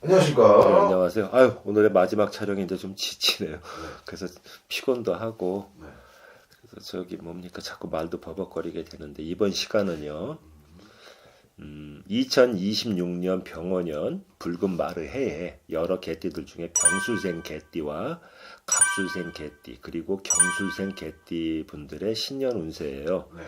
안녕하십니까. 네, 안녕하세요. 아유, 오늘의 마지막 촬영인데 좀 지치네요. 그래서 피곤도 하고, 네. 그래서 저기 뭡니까, 자꾸 말도 버벅거리게 되는데, 이번 시간은요, 2026년 병원년 붉은 마르 해에 여러 개띠들 중에 병술생 개띠와 갑술생 개띠, 그리고 경술생 개띠 분들의 신년 운세예요. 네.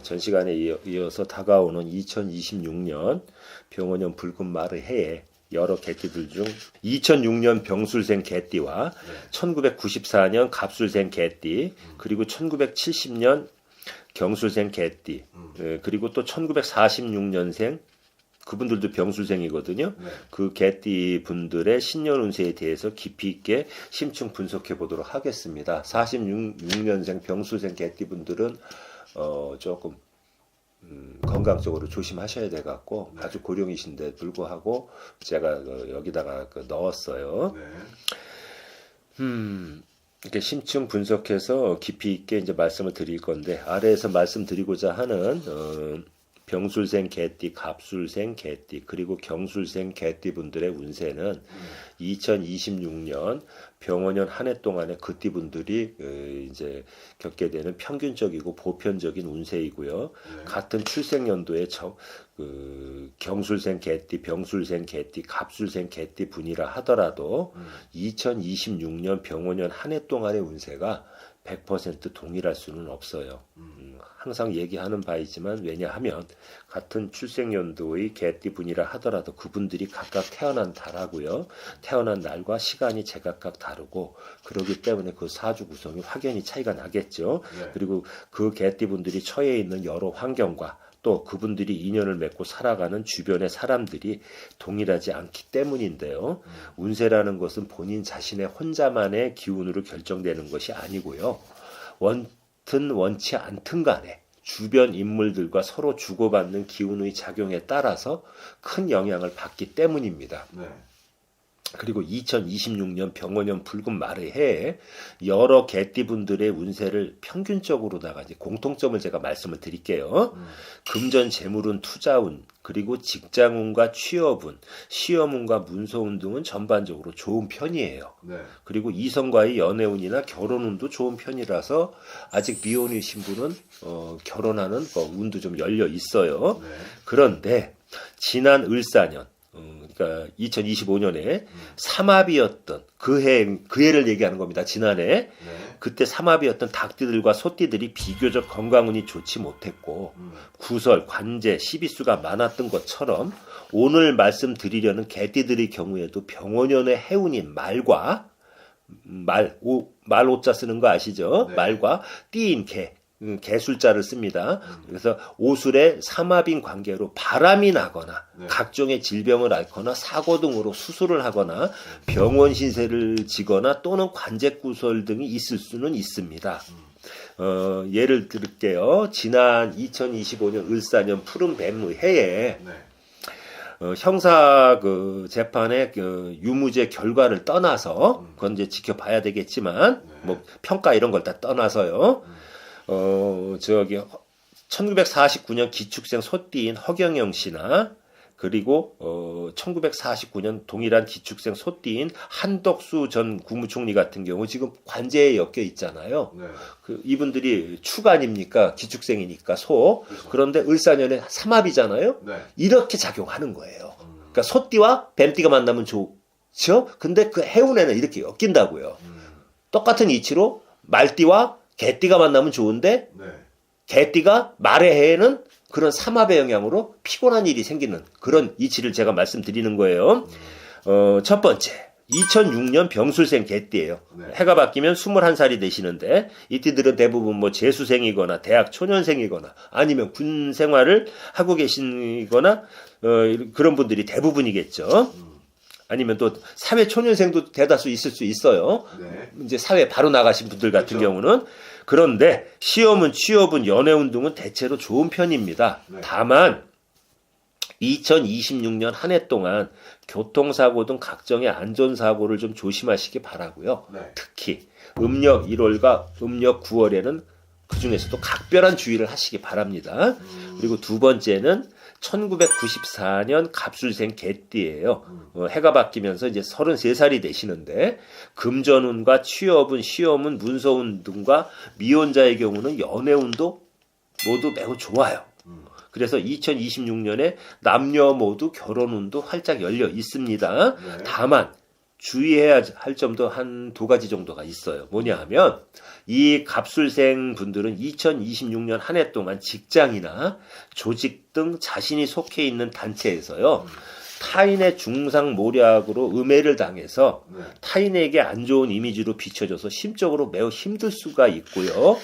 전 시간에 이어서 다가오는 2026년 병원년 붉은 마르 해에 여러 개띠들 중 2006년 병술생 개띠와 1994년 갑술생 개띠, 그리고 1970년 경술생 개띠, 그리고 또 1946년생 그분들도 병술생이거든요. 네. 그 개띠 분들의 신년 운세에 대해서 깊이 있게 심층 분석해 보도록 하겠습니다. 46년생 병술생 개띠 분들은 조금 건강적으로 조심하셔야 돼 갖고 아주 고령이신데 불구하고 제가 여기다가 넣었어요. 네. 이렇게 심층 분석해서 깊이 있게 이제 말씀을 드릴 건데, 아래에서 말씀드리고자 하는 병술생 개띠, 갑술생 개띠, 그리고 경술생 개띠 분들의 운세는 2026년 병원년 한 해 동안에 그 띠분들이 이제 겪게 되는 평균적이고 보편적인 운세이고요. 같은 출생연도에 경술생 개띠, 병술생 개띠, 갑술생 개띠 분이라 하더라도 2026년 병원년 한 해 동안의 운세가 100% 동일할 수는 없어요. 항상 얘기하는 바이지만, 왜냐하면 같은 출생연도의 개띠 분이라 하더라도 그분들이 각각 태어난 달하고요, 태어난 날과 시간이 제각각 다르고, 그렇기 때문에 그 사주 구성이 확연히 차이가 나겠죠. 네. 그리고 그 개띠 분들이 처해 있는 여러 환경과 또 그분들이 인연을 맺고 살아가는 주변의 사람들이 동일하지 않기 때문인데요. 운세라는 것은 본인 자신의 혼자만의 기운으로 결정되는 것이 아니고요. 원튼 원치 않든 간에 주변 인물들과 서로 주고받는 기운의 작용에 따라서 큰 영향을 받기 때문입니다. 네. 그리고 2026년 병원년 붉은 마르 해에 여러 개띠분들의 운세를 평균적으로다가 이제 공통점을 제가 말씀을 드릴게요. 금전 재물운 투자운, 그리고 직장운과 취업운, 시험운과 문서운 등은 전반적으로 좋은 편이에요. 네. 그리고 이성과의 연애운이나 결혼운도 좋은 편이라서 아직 미혼이신 분은 결혼하는 운도 좀 열려 있어요. 네. 그런데 지난 을사년, 그러니까 2025년에 삼합이었던 그 해를 얘기하는 겁니다. 지난해. 네. 그때 삼합이었던 닭띠들과 소띠들이 비교적 건강운이 좋지 못했고, 구설, 관제, 시비수가 많았던 것처럼 오늘 말씀드리려는 개띠들의 경우에도 병원년의 해운인 말과 말 오자 쓰는 거 아시죠? 네. 말과 띠인 개술자를 씁니다. 그래서 오술의 삼합인 관계로 바람이 나거나 각종의 질병을 앓거나 사고 등으로 수술을 하거나 병원 신세를 지거나 또는 관제구설 등이 있을 수는 있습니다. 예를 들게요. 지난 2025년 을사년 푸른 뱀의 해에 네. 형사 재판의 유무죄 결과를 떠나서, 그건 이제 지켜봐야 되겠지만, 뭐 평가 이런 걸 다 떠나서요. 1949년 기축생 소띠인 허경영 씨나, 그리고 1949년 동일한 기축생 소띠인 한덕수 전 국무총리 같은 경우 지금 관제에 엮여 있잖아요. 네. 이분들이 축 아닙니까? 기축생이니까 소. 그렇죠. 그런데 을사년에 삼합이잖아요. 네. 이렇게 작용하는 거예요. 그러니까 소띠와 뱀띠가 만나면 좋죠. 근데 그 해운에는 이렇게 엮인다고요. 똑같은 이치로 말띠와 개띠가 만나면 좋은데, 네. 개띠가 말의 해에는 그런 삼합의 영향으로 피곤한 일이 생기는 그런 이치를 제가 말씀드리는 거예요. 첫 번째, 2006년 병술생 개띠예요. 네. 해가 바뀌면 21살이 되시는데, 이띠들은 대부분 뭐 재수생이거나 대학 초년생이거나 아니면 군 생활을 하고 계시거나 그런 분들이 대부분이겠죠. 아니면 또 사회 초년생도 대다수 있을 수 있어요. 네. 이제 사회 바로 나가신 분들 같은 그렇죠. 경우는. 그런데 시험은, 취업은, 연애운 등은 대체로 좋은 편입니다. 네. 다만 2026년 한 해 동안 교통사고 등 각종의 안전사고를 좀 조심하시기 바라고요. 네. 특히 음력 1월과 음력 9월에는 그 중에서도 각별한 주의를 하시기 바랍니다. 그리고 두 번째는 1994년 갑술생 개띠예요. 해가 바뀌면서 이제 33살이 되시는데 금전운과 취업운, 시험운, 문서운 등과 미혼자의 경우는 연애운도 모두 매우 좋아요. 그래서 2026년에 남녀 모두 결혼운도 활짝 열려 있습니다. 네. 다만 주의해야 할 점도 한 두 가지 정도가 있어요. 뭐냐 하면 이 갑술생 분들은 2026년 한 해 동안 직장이나 조직 등 자신이 속해 있는 단체에서요. 타인의 중상모략으로 음해를 당해서 네. 타인에게 안 좋은 이미지로 비춰져서 심적으로 매우 힘들 수가 있고요.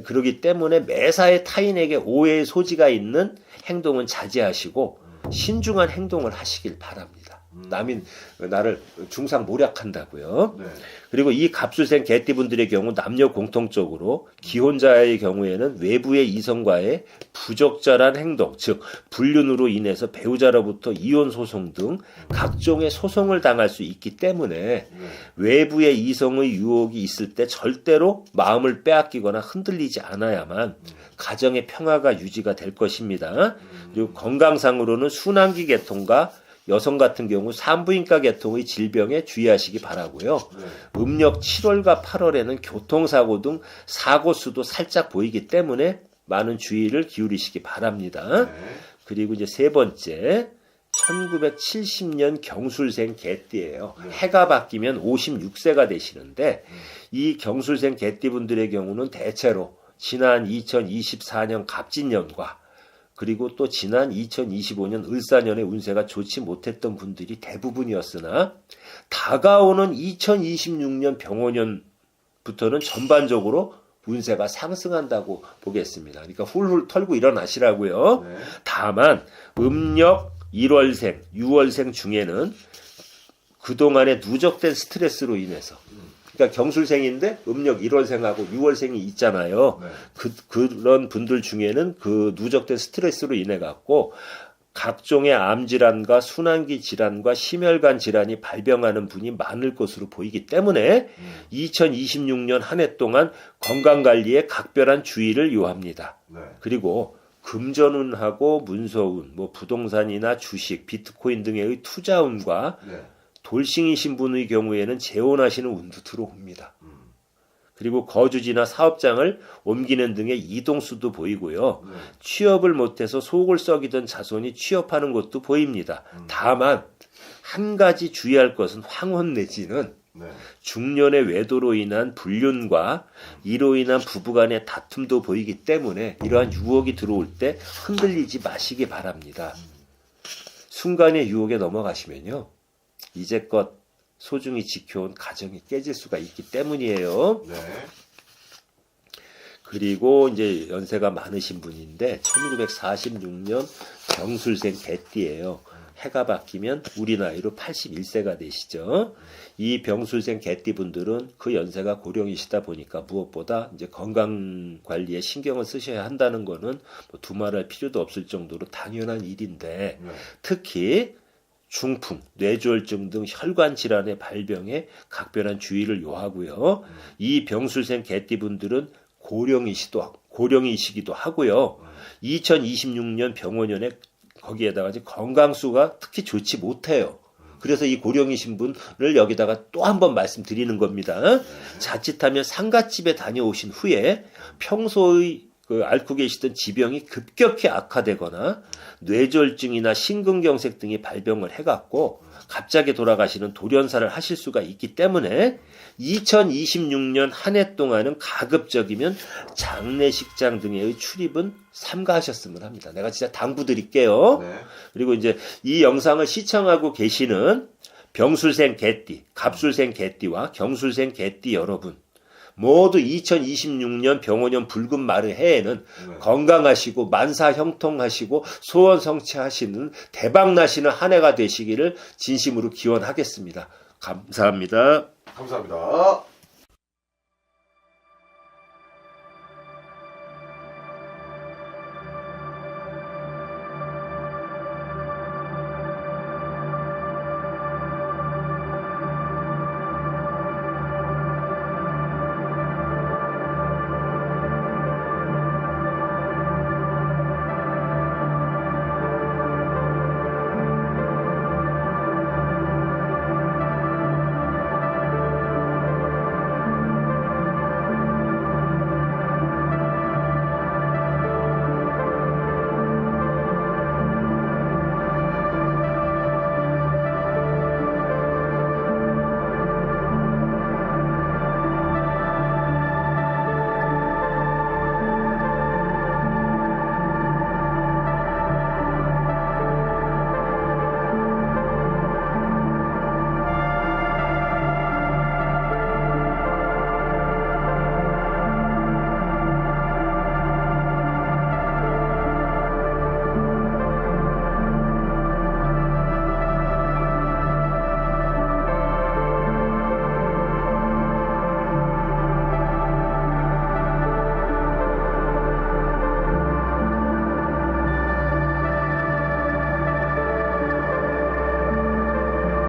그러기 때문에 매사에 타인에게 오해의 소지가 있는 행동은 자제하시고 신중한 행동을 하시길 바랍니다. 남이 나를 중상모략한다고요. 네. 그리고 이 갑술생 개띠분들의 경우 남녀 공통적으로 기혼자의 경우에는 외부의 이성과의 부적절한 행동, 즉 불륜으로 인해서 배우자로부터 이혼 소송 등 각종의 소송을 당할 수 있기 때문에 네. 외부의 이성의 유혹이 있을 때 절대로 마음을 빼앗기거나 흔들리지 않아야만 가정의 평화가 유지가 될 것입니다. 그리고 건강상으로는 순환기 계통과 여성 같은 경우 산부인과 계통의 질병에 주의하시기 바라고요. 네. 음력 7월과 8월에는 교통사고 등 사고 수도 살짝 보이기 때문에 많은 주의를 기울이시기 바랍니다. 네. 그리고 이제 세 번째 1970년 경술생 개띠예요. 네. 해가 바뀌면 56세가 되시는데 이 경술생 개띠분들의 경우는 대체로 지난 2024년 갑진년과 그리고 또 지난 2025년 을사년의 운세가 좋지 못했던 분들이 대부분이었으나 다가오는 2026년 병원년부터는 전반적으로 운세가 상승한다고 보겠습니다. 그러니까 훌훌 털고 일어나시라고요. 네. 다만 음력 1월생, 6월생 중에는 그동안의 누적된 스트레스로 인해서 그러니까 경술생인데 음력 1월생하고 6월생이 있잖아요. 네. 그런 분들 중에는 그 누적된 스트레스로 인해 갖고 각종의 암질환과 순환기 질환과 심혈관 질환이 발병하는 분이 많을 것으로 보이기 때문에 2026년 한 해 동안 건강관리에 각별한 주의를 요합니다. 네. 그리고 금전운하고 문서운, 뭐 부동산이나 주식, 비트코인 등의 투자운과 네. 돌싱이신 분의 경우에는 재혼하시는 운도 들어옵니다. 그리고 거주지나 사업장을 옮기는 등의 이동수도 보이고요. 네. 취업을 못해서 속을 썩이던 자손이 취업하는 것도 보입니다. 다만 한 가지 주의할 것은 황혼 내지는 네. 중년의 외도로 인한 불륜과 이로 인한 부부간의 다툼도 보이기 때문에 이러한 유혹이 들어올 때 흔들리지 마시기 바랍니다. 순간의 유혹에 넘어가시면요. 이제껏 소중히 지켜온 가정이 깨질 수가 있기 때문이에요. 네. 그리고 이제 연세가 많으신 분인데 1946년 경술생 개띠예요. 해가 바뀌면 우리 나이로 81세가 되시죠. 이 병술생 개띠 분들은 그 연세가 고령이시다 보니까 무엇보다 이제 건강 관리에 신경을 쓰셔야 한다는 거는 뭐 두말할 필요도 없을 정도로 당연한 일인데 네. 특히 중풍, 뇌졸중 등 혈관 질환의 발병에 각별한 주의를 요하고요. 이 병술생 개띠분들은 고령이시기도 하고요. 2026년 병원년에 거기에다가 이제 건강수가 특히 좋지 못해요. 그래서 이 고령이신 분을 여기다가 또 한 번 말씀드리는 겁니다. 자칫하면 상갓집에 다녀오신 후에 평소의 앓고 계시던 지병이 급격히 악화되거나 뇌졸중이나 심근경색 등이 발병을 해갖고 갑자기 돌아가시는 돌연사를 하실 수가 있기 때문에 2026년 한 해 동안은 가급적이면 장례식장 등의 출입은 삼가하셨으면 합니다. 내가 진짜 당부드릴게요. 네. 그리고 이제 이 영상을 시청하고 계시는 병술생 개띠, 갑술생 개띠와 경술생 개띠 여러분 모두 2026년 병원년 붉은 마르 해에는 네. 건강하시고 만사 형통하시고 소원 성취하시는 대박 나시는 한 해가 되시기를 진심으로 기원하겠습니다. 감사합니다. 감사합니다.